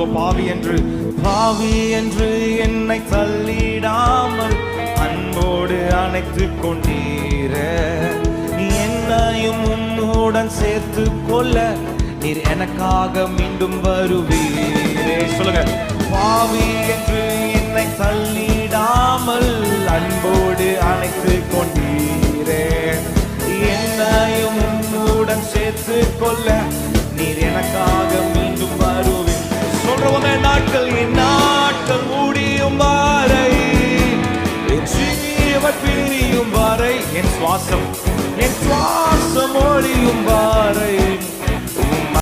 சொல்லுவோம். பாவி என்று என்னை தள்ளிடாமல் அன்போடு அணைத்து கொண்டீரே, என்னையும் உன்னுடன் சேர்த்து கொள்ள நீர் எனக்காக மீண்டும் வருவீரே. சொல்லுங்க. பாவி என்று என்னை தள்ளிடாமல் அன்போடு அணைத்து கொண்டீரே, என்னையும் உன்னுடன் சேர்த்து கொள்ள நீர் எனக்காக மீண்டும் வருவீர். சொல்றவங்க நாட்கள் என் நாட்கள் முடியும் வரை, என் ஜீவன் பிரியும் வரை, என் சுவாசம் ஒழியும் வரை